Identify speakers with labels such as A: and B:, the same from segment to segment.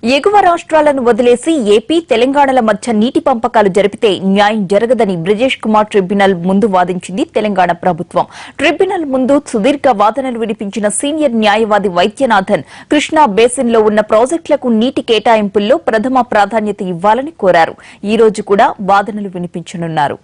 A: ఎగువ రాష్ట్రాలను వదిలేసి ఏపీ తెలంగాణల మధ్య నీటి పంపకాలు జరిపితే న్యాయం జరగదని బ్రిజేష్ కుమార్ ట్రిబ్యునల్ ముందు వాదించింది తెలంగాణ ప్రభుత్వం. ట్రిబ్యునల్ ముందు సుదీర్ఘ వాదనలు వినిపించిన సీనియర్ న్యాయవాది వైద్యనాథన్ కృష్ణా బేసిన్లో ఉన్న ప్రాజెక్టులకు నీటి కేటాయింపుల్లో ప్రథమ ప్రాధాన్యత ఇవ్వాలని కోరారు. ఈ రోజు కూడా వాదనలు వినిపించనున్నారు.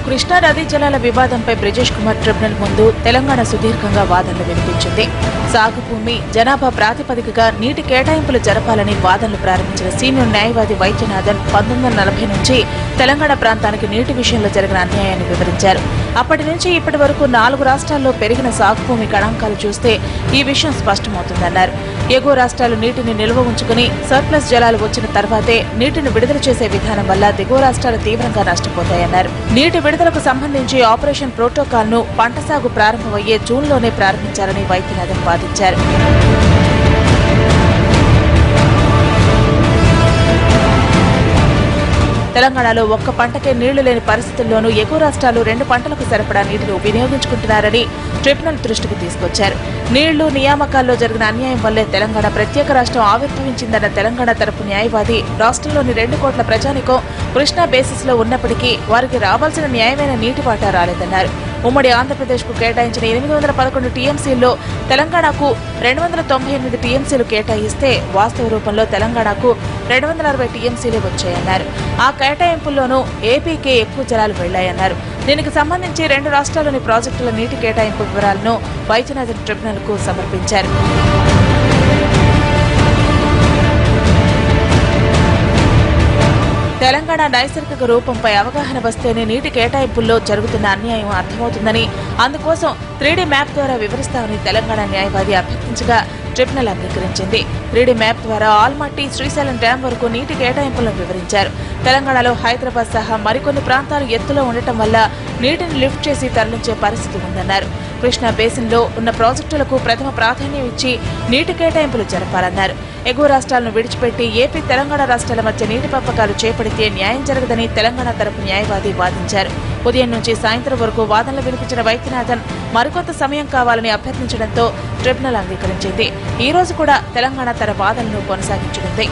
B: కృష్ణా నదీ జలాల వివాదంపై బ్రిజేష్ కుమార్ ట్రిబ్యునల్ ముందు తెలంగాణ సుదీర్ఘంగా వాదనలు వినిపించింది. సాగు భూమి జనాభా ప్రాతిపదికగా నీటి కేటాయింపులు జరపాలని వాదనలు ప్రారంభించిన సీనియర్ న్యాయవాది వైద్యనాథన్ 1940 నుంచి తెలంగాణ ప్రాంతానికి నీటి విషయంలో జరిగిన అన్యాయాన్ని వివరించారు. అప్పటి నుంచి ఇప్పటి వరకు 4 రాష్ట్రాల్లో పెరిగిన సాగు భూమి గణాంకాలు చూస్తే ఈ విషయం స్పష్టమవుతుందన్నారు. ఎగువ రాష్ట్రాలు నీటిని నిల్వ ఉంచుకుని సర్ప్లస్ జలాలు వచ్చిన తర్వాతే నీటిని విడుదల చేసే విధానం వల్ల దిగువ రాష్ట్రాలు తీవ్రంగా నష్టపోతాయన్నారు. నీటి విడుదలకు సంబంధించి ఆపరేషన్ ప్రోటోకాల్ ను పంట సాగు ప్రారంభమయ్యే జూన్లోనే ప్రారంభించాలని వైద్యనాథన్ వాదించారు. తెలంగాణలో ఒక్క పంటకే నీళ్లు లేని పరిస్థితుల్లోనూ ఎగువ రాష్ట్రాలు 2 పంటలకు సరిపడా నీటిని వినియోగించుకుంటున్నారని ట్రిబ్యునల్ దృష్టికి తీసుకొచ్చారు. నీళ్లు నియామకాల్లో జరిగిన అన్యాయం వల్లే తెలంగాణ ప్రత్యేక రాష్ట్రం ఆవిర్భవించిందన్న తెలంగాణ తరపు న్యాయవాది రాష్ట్రంలోని 2 కోట్ల ప్రజానికం కృష్ణా బేసిస్ లో ఉన్నప్పటికీ వారికి రావాల్సిన న్యాయమైన నీటి వాటా రాలేదన్నారు. ఉమ్మడి ఆంధ్రప్రదేశ్ కు కేటాయించిన 811 టీఎంసీల్లో తెలంగాణకు 298 టీఎంసీలు కేటాయిస్తే వాస్తవ రూపంలో తెలంగాణకు 260 టీఎంసీలే వచ్చాయన్నారు. ఆ కేటాయింపుల్లోనూ ఏపీకే ఎక్కువ జలాలు వెళ్లాయన్నారు. దీనికి సంబంధించి 2 రాష్ట్రాల్లోని ప్రాజెక్టుల నీటి కేటాయింపు వివరాలను వైద్యనాథన్ ట్రిబ్యునల్ కు సమర్పించారు. తెలంగాణ నైసర్గిక రూపంపై అవగాహన వస్తేనే నీటి కేటాయింపుల్లో జరుగుతున్న అన్యాయం అర్థమవుతుందని, అందుకోసం 3D మ్యాప్ ద్వారా వివరిస్తామని తెలంగాణ న్యాయవాది అభ్యర్థించగా ట్రిబ్యునల్ అంగీకరించింది. 3D మ్యాప్ ద్వారా ఆల్మట్టి శ్రీశైలం డ్యాం వరకు నీటి కేటాయింపులను వివరించారు. తెలంగాణలో హైదరాబాద్ సహా మరికొన్ని ప్రాంతాలు ఎత్తులో ఉండటం వల్ల నీటిని లిఫ్ట్ చేసి తరలించే పరిస్థితి ఉందన్నారు. కృష్ణా బేసిన్లో ఉన్న ప్రాజెక్టులకు ప్రథమ ప్రాధాన్యం ఇచ్చి నీటి కేటాయింపులు జరపాలన్నారు. ఎగువ రాష్ట్రాలను విడిచిపెట్టి ఏపీ తెలంగాణ రాష్ట్రాల మధ్య నీటి పంపకాలు చేపడితే న్యాయం జరగదని తెలంగాణ తరపు న్యాయవాది వాదించారు. ఉదయం నుంచి సాయంత్రం వరకు వాదనలు వినిపించిన వైద్యనాథన్ మరికొంత సమయం కావాలని అభ్యర్థించడంతో ట్రిబ్యునల్ అంగీకరించింది. ఈ రోజు కూడా తెలంగాణ తన వాదనను కొనసాగించనుంది.